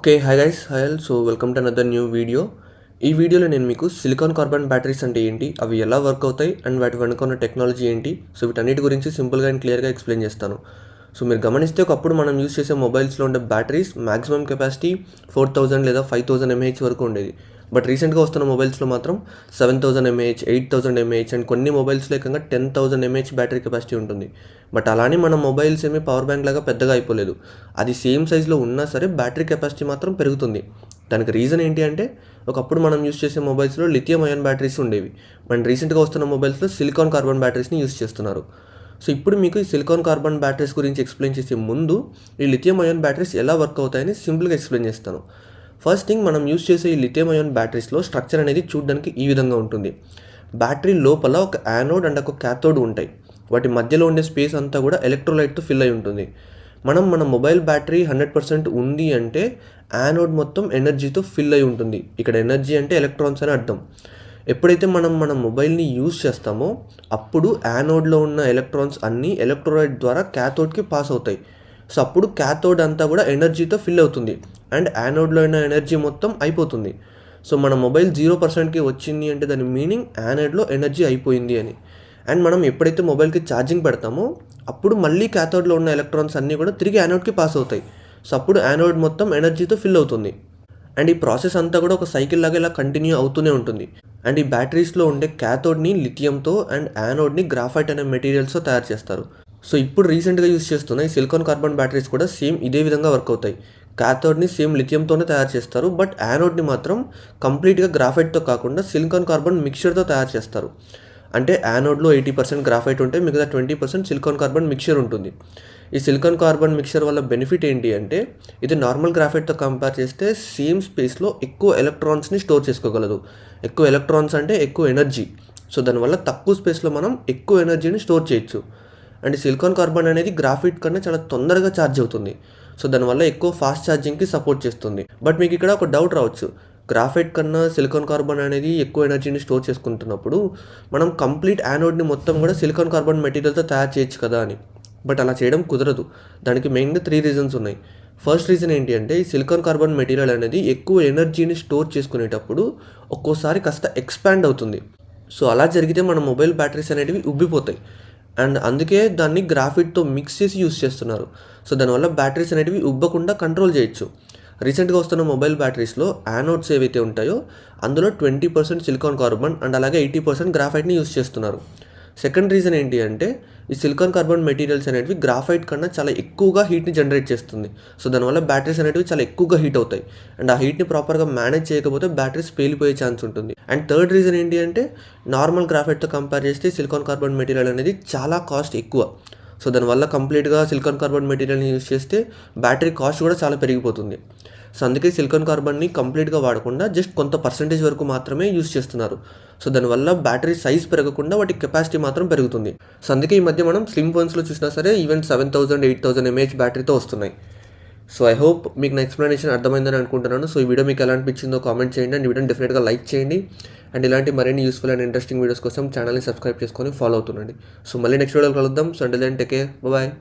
Okay. Hi guys. Hi all. Welcome to another new video. ఈ వీడియోలో నేను మీకు సిలికాన్ కార్బన్ బ్యాటరీస్ అంటే ఏంటి? అవి ఎలా వర్క్ అవుతాయి? అండ్ వాటి వెనుక ఉన్న టెక్నాలజీ ఏంటి? వీటన్నిటి గురించి సింపుల్‌గా అండ్ క్లియర్‌గా ఎక్స్‌ప్లెయిన్ చేస్తాను. మీరు గమనిస్తే ఒకప్పుడు మనం యూజ్ చేసే మొబైల్స్‌లో ఉండే బ్యాటరీస్ మాక్సిమం కెపాసిటీ 4000 లేదా 5000 ఎంఏహెచ్ వరకు ఉండేది. బట్ రీసెంట్‌గా వస్తున్న మొబైల్స్‌లో మాత్రం 7000 ఎంఏహెచ్, 8000 ఎంఏహెచ్ అండ్ కొన్ని మొబైల్స్‌లో ఏకంగా 10000 ఎంఏహెచ్ బ్యాటరీ కెపాసిటీ ఉంటుంది. బట్ అలానే మన మొబైల్స్ ఏమి పవర్ బ్యాంక్ లాగా పెద్దగా అయిపోలేదు. అది సేమ్ సైజ్‌లో ఉన్నా సరే బ్యాటరీ కెపాసిటీ మాత్రం పెరుగుతుంది. దానికి రీజన్ ఏంటి అంటే, ఒకప్పుడు మనం యూజ్ చేసే మొబైల్స్‌లో లిథియం అయాన్ బ్యాటరీస్ ఉండేవి. అండ్ రీసెంట్‌గా వస్తున్న మొబైల్స్‌లో సిలికాన్ కార్బన్ బ్యాటరీస్‌ని యూజ్ చేస్తున్నారు. ఇప్పుడు మీకు ఈ సిలికాన్ కార్బన్ బ్యాటరీస్ గురించి ఎక్స్‌ప్లెయిన్ చేసే ముందు, ఈ లిథియం అయాన్ బ్యాటరీస్ ఎలా వర్క్ అవుతాయని సింపుల్‌గా ఎక్స్‌ప్లెయిన్ చేస్తాను. ఫస్ట్ థింగ్, మనం యూజ్ చేసే ఈ లిథియం అయాన్ బ్యాటరీస్‌లో స్ట్రక్చర్ అనేది చూడడానికి ఈ విధంగా ఉంటుంది. బ్యాటరీ లోపల ఒక యానోడ్ అండ్ ఒక క్యాథోడ్ ఉంటాయి. వాటి మధ్యలో ఉండే స్పేస్ అంతా కూడా ఎలక్ట్రోలైట్‌తో ఫిల్ అయి ఉంటుంది. మన మొబైల్ బ్యాటరీ 100% ఉంది అంటే యానోడ్ మొత్తం ఎనర్జీతో ఫిల్ అయి ఉంటుంది. ఇక్కడ ఎనర్జీ అంటే ఎలక్ట్రాన్స్ అని అర్థం. ఎప్పుడైతే మనం మన మొబైల్‌ని యూజ్ చేస్తామో అప్పుడు యానోడ్‌లో ఉన్న ఎలక్ట్రాన్స్ అన్నీ ఎలక్ట్రోలైట్ ద్వారా క్యాథోడ్‌కి పాస్ అవుతాయి. అప్పుడు క్యాథోడ్ అంతా కూడా ఎనర్జీతో ఫిల్ అవుతుంది అండ్ యానోడ్‌లో ఉన్న ఎనర్జీ మొత్తం అయిపోతుంది. మన మొబైల్ 0%కి వచ్చింది అంటే దాని మీనింగ్ యానోడ్‌లో ఎనర్జీ అయిపోయింది అని. అండ్ మనం ఎప్పుడైతే మొబైల్‌కి ఛార్జింగ్ పెడతామో అప్పుడు మళ్ళీ క్యాథోడ్‌లో ఉన్న ఎలక్ట్రాన్స్ అన్నీ కూడా తిరిగి యానోడ్‌కి పాస్ అవుతాయి. అప్పుడు యానోడ్ మొత్తం ఎనర్జీతో ఫిల్ అవుతుంది. అండ్ ఈ ప్రాసెస్ అంతా కూడా ఒక సైకిల్ లాగా ఇలా కంటిన్యూ అవుతూనే ఉంటుంది. అండ్ ఈ బ్యాటరీస్‌లో ఉండే క్యాథోడ్‌ని లిథియంతో అండ్ యానోడ్‌ని గ్రాఫైట్ అనే మెటీరియల్స్‌తో తయారు చేస్తారు. ఇప్పుడు రీసెంట్‌గా యూజ్ చేస్తున్న ఈ సిలికాన్ కార్బన్ బ్యాటరీస్ కూడా సేమ్ ఇదే విధంగా వర్క్ అవుతాయి. క్యాథోడ్‌ని సేమ్ లిథియంతోనే తయారు చేస్తారు. బట్ యానోడ్‌ని మాత్రం కంప్లీట్‌గా గ్రాఫైట్‌తో కాకుండా సిలికాన్ కార్బన్ మిక్స్చర్‌తో తయారు చేస్తారు. అంటే యానోడ్‌లో 80% గ్రాఫైట్ ఉంటే మిగతా 20% సిలికాన్ కార్బన్ మిక్స్చర్ ఉంటుంది. ఈ సిలికాన్ కార్బన్ మిక్స్చర్ వల్ల బెనిఫిట్ ఏంటి అంటే, ఇది నార్మల్ గ్రాఫైట్‌తో కంపేర్ చేస్తే సేమ్ స్పేస్‌లో ఎక్కువ ఎలక్ట్రాన్స్‌ని స్టోర్ చేసుకోగలదు. ఎక్కువ ఎలక్ట్రాన్స్ అంటే ఎక్కువ ఎనర్జీ. దానివల్ల తక్కువ స్పేస్‌లో మనం ఎక్కువ ఎనర్జీని స్టోర్ చేయొచ్చు. అండ్ సిలికాన్ కార్బన్ అనేది గ్రాఫైట్ కన్నా చాలా తొందరగా ఛార్జ్ అవుతుంది. దానివల్ల ఎక్కువ ఫాస్ట్ ఛార్జింగ్‌కి సపోర్ట్ చేస్తుంది. బట్ మీకు ఇక్కడ ఒక డౌట్ రావచ్చు. గ్రాఫైట్ కన్నా సిలికాన్ కార్బన్ అనేది ఎక్కువ ఎనర్జీని స్టోర్ చేసుకుంటున్నప్పుడు మనం కంప్లీట్ యానోడ్‌ని మొత్తం కూడా సిలికాన్ కార్బన్ మెటీరియల్‌తో తయారు చేయొచ్చు కదా అని. బట్ అలా చేయడం కుదరదు. దానికి మెయిన్‌గా 3 రీజన్స్ ఉన్నాయి. ఫస్ట్ రీజన్ ఏంటి అంటే, ఈ సిలికాన్ కార్బన్ మెటీరియల్ అనేది ఎక్కువ ఎనర్జీని స్టోర్ చేసుకునేటప్పుడు ఒక్కోసారి కాస్త ఎక్స్పాండ్ అవుతుంది. అలా జరిగితే మన మొబైల్ బ్యాటరీస్ అనేటివి ఉబ్బిపోతాయి. అండ్ అందుకే దాన్ని గ్రాఫైట్‌తో మిక్స్ చేసి యూజ్ చేస్తున్నారు. దానివల్ల బ్యాటరీస్ అనేటివి ఉబ్బకుండా కంట్రోల్ చేయొచ్చు. రీసెంట్‌గా వస్తున్న మొబైల్ బ్యాటరీస్‌లో యానోడ్స్ ఏవైతే ఉంటాయో అందులో 20% సిలికాన్ కార్బన్ అండ్ అలాగే 80% గ్రాఫైట్‌ని యూజ్ చేస్తున్నారు. సెకండ్ రీజన్ ఏంటి అంటే, ఈ సిలికాన్ కార్బన్ మెటీరియల్స్ అనేటివి గ్రాఫైట్ కన్నా చాలా ఎక్కువగా హీట్‌ని జనరేట్ చేస్తుంది. దానివల్ల బ్యాటరీస్ అనేటివి చాలా ఎక్కువగా హీట్ అవుతాయి. అండ్ ఆ హీట్‌ని ప్రాపర్‌గా మేనేజ్ చేయకపోతే బ్యాటరీస్ పేలిపోయే ఛాన్స్ ఉంటుంది. అండ్ థర్డ్ రీజన్ ఏంటి అంటే, నార్మల్ గ్రాఫైట్‌తో కంపేర్ చేస్తే సిలికాన్ కార్బన్ మెటీరియల్ అనేది చాలా కాస్ట్ ఎక్కువ. దానివల్ల కంప్లీట్‌గా సిలికాన్ కార్బన్ మెటీరియల్‌ని యూజ్ చేస్తే బ్యాటరీ కాస్ట్ కూడా చాలా పెరిగిపోతుంది. అందుకే సిలికాన్ కార్బన్‌ని కంప్లీట్‌గా వాడకుండా జస్ట్ కొంత పర్సెంటేజ్ వరకు మాత్రమే యూజ్ చేస్తున్నారు. దానివల్ల బ్యాటరీ సైజ్ పెరగకుండా వాటి కెపాసిటీ మాత్రం పెరుగుతుంది. అందుకే ఈ మధ్య మనం స్లిమ్ ఫోన్స్‌లో చూసినా సరే ఈవెన్ 7000, 8000 ఎంఏహెచ్ బ్యాటరీతో వస్తున్నాయి. ఐ హోప్ మీకు నా ఎక్స్‌ప్లనేషన్ అర్థమైందని అనుకుంటున్నాను. ఈ వీడియో మీకు ఎలా అనిపించిందో కామెంట్ చేయండి. అండ్ ఈ వీడియోని డెఫినెట్‌గా లైక్ చేయండి. అండ్ ఇలాంటి మరిన్ని యూస్‌ఫుల్ అండ్ ఇంట్రెస్టింగ్ వీడియోస్ కోసం ఛానల్‌ని సబ్స్క్రైబ్ చేసుకొని ఫాలో అవుతుండండి. మళ్ళీ నెక్స్ట్ వీడియోలో కలుద్దాం. Until then take care. Bye.